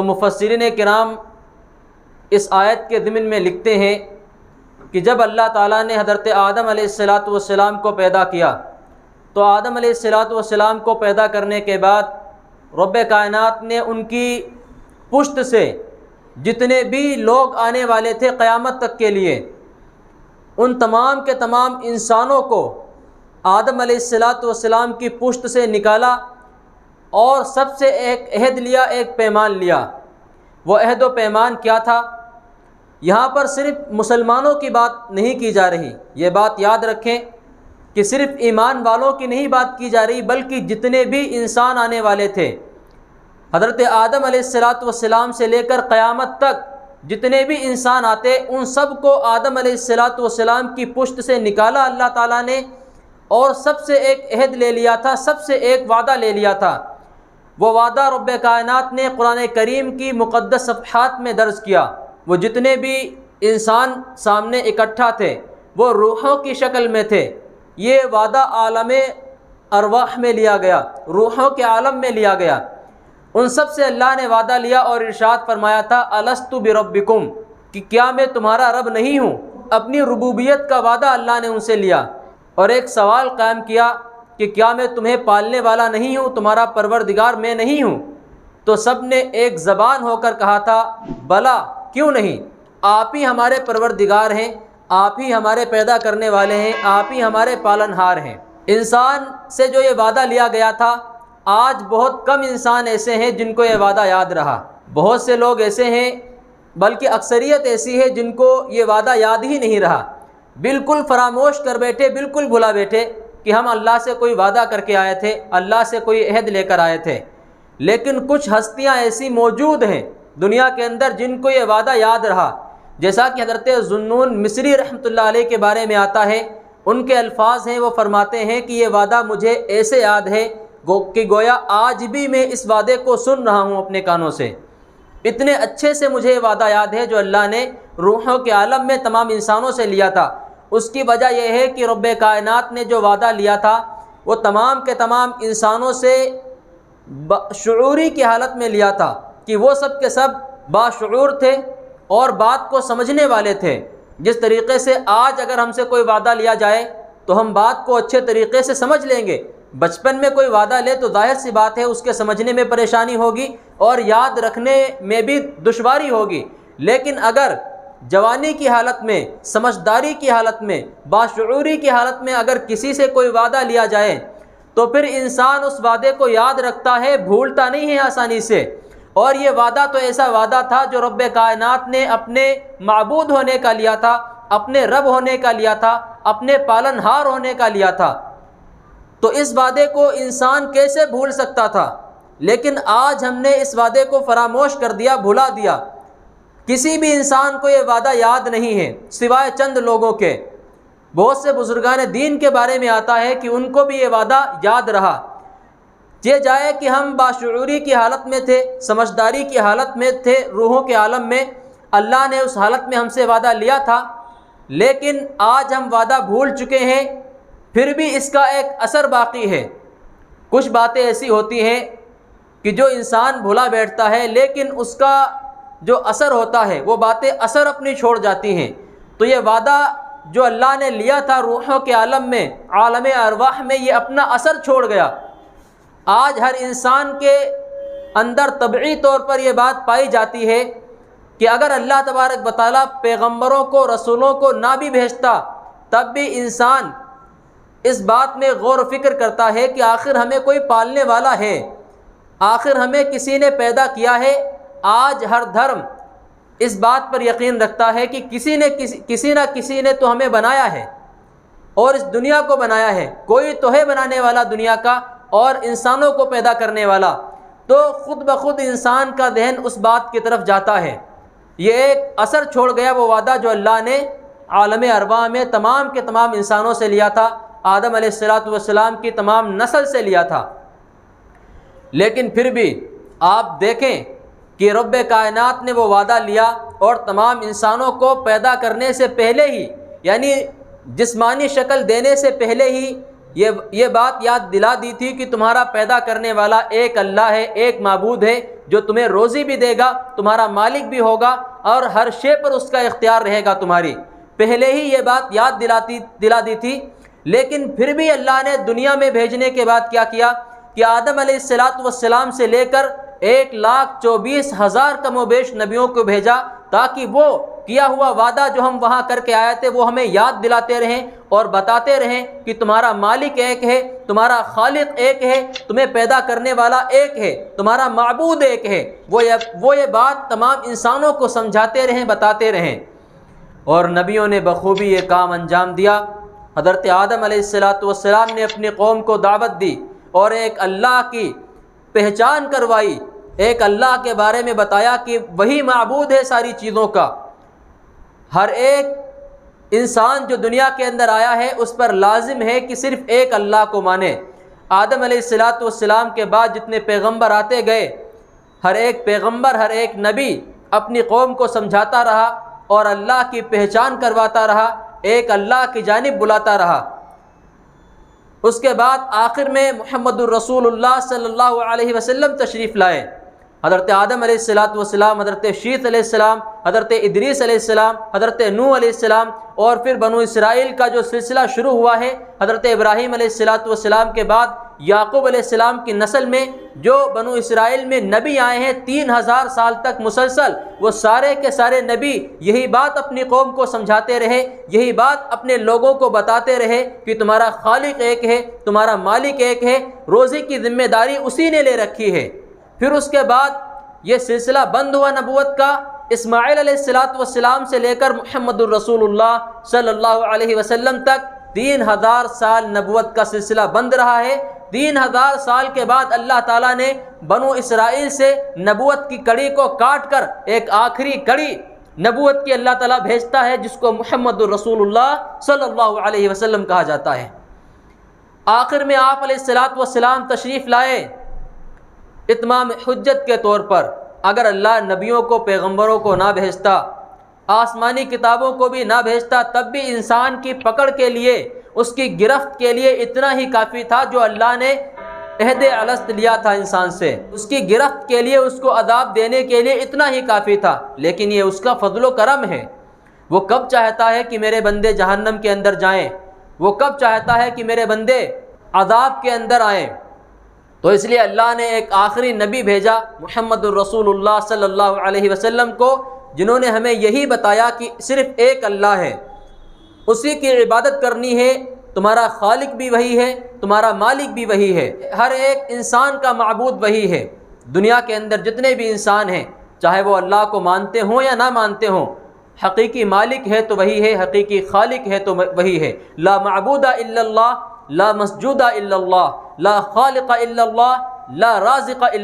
تو مفسرین کرام اس آیت کے ضمن میں لکھتے ہیں کہ جب اللہ تعالیٰ نے حضرت آدم علیہ السلام کو پیدا کیا تو آدم علیہ السلام کو پیدا کرنے کے بعد رب کائنات نے ان کی پشت سے جتنے بھی لوگ آنے والے تھے قیامت تک کے لیے، ان تمام کے تمام انسانوں کو آدم علیہ السلام کی پشت سے نکالا اور سب سے ایک عہد لیا، ایک پیمان لیا۔ وہ عہد و پیمان کیا تھا؟ یہاں پر صرف مسلمانوں کی بات نہیں کی جا رہی، یہ بات یاد رکھیں کہ صرف ایمان والوں کی نہیں بات کی جا رہی، بلکہ جتنے بھی انسان آنے والے تھے، حضرت آدم علیہ السلام سے لے کر قیامت تک جتنے بھی انسان آتے، ان سب کو آدم علیہ السلام کی پشت سے نکالا اللہ تعالیٰ نے، اور سب سے ایک عہد لے لیا تھا، سب سے ایک وعدہ لے لیا تھا۔ وہ وعدہ رب کائنات نے قرآن کریم کی مقدس صفحات میں درج کیا۔ وہ جتنے بھی انسان سامنے اکٹھا تھے وہ روحوں کی شکل میں تھے۔ یہ وعدہ عالم ارواح میں لیا گیا، روحوں کے عالم میں لیا گیا۔ ان سب سے اللہ نے وعدہ لیا اور ارشاد فرمایا تھا الستُ بربکم، کہ کیا میں تمہارا رب نہیں ہوں؟ اپنی ربوبیت کا وعدہ اللہ نے ان سے لیا، اور ایک سوال قائم کیا کہ کیا میں تمہیں پالنے والا نہیں ہوں، تمہارا پروردگار میں نہیں ہوں؟ تو سب نے ایک زبان ہو کر کہا تھا بلا، کیوں نہیں، آپ ہی ہمارے پروردگار ہیں، آپ ہی ہمارے پیدا کرنے والے ہیں، آپ ہی ہمارے پالنہار ہیں۔ انسان سے جو یہ وعدہ لیا گیا تھا، آج بہت کم انسان ایسے ہیں جن کو یہ وعدہ یاد رہا۔ بہت سے لوگ ایسے ہیں، بلکہ اکثریت ایسی ہے جن کو یہ وعدہ یاد ہی نہیں رہا، بالکل فراموش کر بیٹھے، بالکل بھلا بیٹھے کہ ہم اللہ سے کوئی وعدہ کر کے آئے تھے، اللہ سے کوئی عہد لے کر آئے تھے۔ لیکن کچھ ہستیاں ایسی موجود ہیں دنیا کے اندر جن کو یہ وعدہ یاد رہا، جیسا کہ حضرت ذوالنون مصری رحمۃ اللہ علیہ کے بارے میں آتا ہے۔ ان کے الفاظ ہیں، وہ فرماتے ہیں کہ یہ وعدہ مجھے ایسے یاد ہے کہ گویا آج بھی میں اس وعدے کو سن رہا ہوں اپنے کانوں سے، اتنے اچھے سے مجھے یہ وعدہ یاد ہے جو اللہ نے روحوں کے عالم میں تمام انسانوں سے لیا تھا۔ اس کی وجہ یہ ہے کہ رب کائنات نے جو وعدہ لیا تھا وہ تمام کے تمام انسانوں سے شعوری کی حالت میں لیا تھا، کہ وہ سب کے سب باشعور تھے اور بات کو سمجھنے والے تھے۔ جس طریقے سے آج اگر ہم سے کوئی وعدہ لیا جائے تو ہم بات کو اچھے طریقے سے سمجھ لیں گے، بچپن میں کوئی وعدہ لے تو ظاہر سی بات ہے اس کے سمجھنے میں پریشانی ہوگی اور یاد رکھنے میں بھی دشواری ہوگی۔ لیکن اگر جوانی کی حالت میں، سمجھداری کی حالت میں، باشعوری کی حالت میں اگر کسی سے کوئی وعدہ لیا جائے تو پھر انسان اس وعدے کو یاد رکھتا ہے، بھولتا نہیں ہے آسانی سے۔ اور یہ وعدہ تو ایسا وعدہ تھا جو رب کائنات نے اپنے معبود ہونے کا لیا تھا، اپنے رب ہونے کا لیا تھا، اپنے پالنہار ہونے کا لیا تھا۔ تو اس وعدے کو انسان کیسے بھول سکتا تھا؟ لیکن آج ہم نے اس وعدے کو فراموش کر دیا، بھلا دیا۔ کسی بھی انسان کو یہ وعدہ یاد نہیں ہے سوائے چند لوگوں کے۔ بہت سے بزرگان دین کے بارے میں آتا ہے کہ ان کو بھی یہ وعدہ یاد رہا۔ یہ جائے کہ ہم باشعوری کی حالت میں تھے، سمجھداری کی حالت میں تھے، روحوں کے عالم میں، اللہ نے اس حالت میں ہم سے وعدہ لیا تھا، لیکن آج ہم وعدہ بھول چکے ہیں، پھر بھی اس کا ایک اثر باقی ہے۔ کچھ باتیں ایسی ہوتی ہیں کہ جو انسان بھولا بیٹھتا ہے، لیکن اس کا جو اثر ہوتا ہے وہ باتیں اثر اپنی چھوڑ جاتی ہیں۔ تو یہ وعدہ جو اللہ نے لیا تھا روحوں کے عالم میں، عالم ارواح میں، یہ اپنا اثر چھوڑ گیا۔ آج ہر انسان کے اندر طبعی طور پر یہ بات پائی جاتی ہے کہ اگر اللہ تبارک و تعالیٰ پیغمبروں کو، رسولوں کو نہ بھی بھیجتا تب بھی انسان اس بات میں غور و فکر کرتا ہے کہ آخر ہمیں کوئی پالنے والا ہے، آخر ہمیں کسی نے پیدا کیا ہے۔ آج ہر دھرم اس بات پر یقین رکھتا ہے کہ کسی نہ کسی نے تو ہمیں بنایا ہے اور اس دنیا کو بنایا ہے، کوئی تو ہے بنانے والا دنیا کا اور انسانوں کو پیدا کرنے والا۔ تو خود بخود انسان کا ذہن اس بات کی طرف جاتا ہے۔ یہ ایک اثر چھوڑ گیا وہ وعدہ جو اللہ نے عالم ارواح میں تمام کے تمام انسانوں سے لیا تھا، آدم علیہ السلام کی تمام نسل سے لیا تھا۔ لیکن پھر بھی آپ دیکھیں کہ رب کائنات نے وہ وعدہ لیا اور تمام انسانوں کو پیدا کرنے سے پہلے ہی، یعنی جسمانی شکل دینے سے پہلے ہی یہ بات یاد دلا دی تھی کہ تمہارا پیدا کرنے والا ایک اللہ ہے، ایک معبود ہے جو تمہیں روزی بھی دے گا، تمہارا مالک بھی ہوگا اور ہر شے پر اس کا اختیار رہے گا تمہاری۔ پہلے ہی یہ بات یاد دلا دی تھی، لیکن پھر بھی اللہ نے دنیا میں بھیجنے کے بعد کیا کیا کہ آدم علیہ السلام سے لے کر 1,24,000 کم و بیش نبیوں کو بھیجا، تاکہ وہ کیا ہوا وعدہ جو ہم وہاں کر کے آئے تھے وہ ہمیں یاد دلاتے رہیں اور بتاتے رہیں کہ تمہارا مالک ایک ہے، تمہارا خالق ایک ہے، تمہیں پیدا کرنے والا ایک ہے، تمہارا معبود ایک ہے۔ وہ یہ بات تمام انسانوں کو سمجھاتے رہیں، بتاتے رہیں، اور نبیوں نے بخوبی یہ کام انجام دیا۔ حضرت آدم علیہ السلام نے اپنی قوم کو دعوت دی اور ایک اللہ کی پہچان کروائی، ایک اللہ کے بارے میں بتایا کہ وہی معبود ہے ساری چیزوں کا۔ ہر ایک انسان جو دنیا کے اندر آیا ہے اس پر لازم ہے کہ صرف ایک اللہ کو مانے۔ آدم علیہ السلام کے بعد جتنے پیغمبر آتے گئے، ہر ایک پیغمبر، ہر ایک نبی اپنی قوم کو سمجھاتا رہا اور اللہ کی پہچان کرواتا رہا، ایک اللہ کی جانب بلاتا رہا۔ اس کے بعد آخر میں محمد الرسول اللہ صلی اللہ علیہ وسلم تشریف لائے۔ حضرت آدم علیہ السلام، حضرت شیث علیہ السلام، حضرت ادریس علیہ السلام، حضرت نوح علیہ السلام، اور پھر بنو اسرائیل کا جو سلسلہ شروع ہوا ہے، حضرت ابراہیم علیہ السلام کے بعد یعقوب علیہ السلام کی نسل میں جو بنو اسرائیل میں نبی آئے ہیں 3,000 سال تک مسلسل، وہ سارے کے سارے نبی یہی بات اپنی قوم کو سمجھاتے رہے، یہی بات اپنے لوگوں کو بتاتے رہے کہ تمہارا خالق ایک ہے، تمہارا مالک ایک ہے، روزی کی ذمہ داری اسی نے لے رکھی ہے۔ پھر اس کے بعد یہ سلسلہ بند ہوا نبوت کا، اسماعیل علیہ السلام سے لے کر محمد الرسول اللہ صلی اللہ علیہ وسلم تک 3,000 سال نبوت کا سلسلہ بند رہا ہے۔ 3,000 سال کے بعد اللہ تعالیٰ نے بنو اسرائیل سے نبوت کی کڑی کو کاٹ کر ایک آخری کڑی نبوت کی اللہ تعالیٰ بھیجتا ہے، جس کو محمد الرسول اللہ صلی اللہ علیہ وسلم کہا جاتا ہے۔ آخر میں آپ علیہ السلام تشریف لائے اتمام حجت کے طور پر۔ اگر اللہ نبیوں کو، پیغمبروں کو نہ بھیجتا، آسمانی کتابوں کو بھی نہ بھیجتا، تب بھی انسان کی پکڑ کے لیے، اس کی گرفت کے لیے اتنا ہی کافی تھا جو اللہ نے عہد الست لیا تھا انسان سے۔ اس کی گرفت کے لیے، اس کو عذاب دینے کے لیے اتنا ہی کافی تھا، لیکن یہ اس کا فضل و کرم ہے۔ وہ کب چاہتا ہے کہ میرے بندے جہنم کے اندر جائیں، وہ کب چاہتا ہے کہ میرے بندے عذاب کے اندر آئیں، تو اس لیے اللہ نے ایک آخری نبی بھیجا محمد الرسول اللہ صلی اللہ علیہ وسلم کو، جنہوں نے ہمیں یہی بتایا کہ صرف ایک اللہ ہے، اسی کی عبادت کرنی ہے، تمہارا خالق بھی وہی ہے، تمہارا مالک بھی وہی ہے، ہر ایک انسان کا معبود وہی ہے۔ دنیا کے اندر جتنے بھی انسان ہیں، چاہے وہ اللہ کو مانتے ہوں یا نہ مانتے ہوں، حقیقی مالک ہے تو وہی ہے، حقیقی خالق ہے تو وہی ہے۔ لا معبود الا اللہ، لا مسجود الا اللہ، لا خالق الا اللہ، لا رازق الا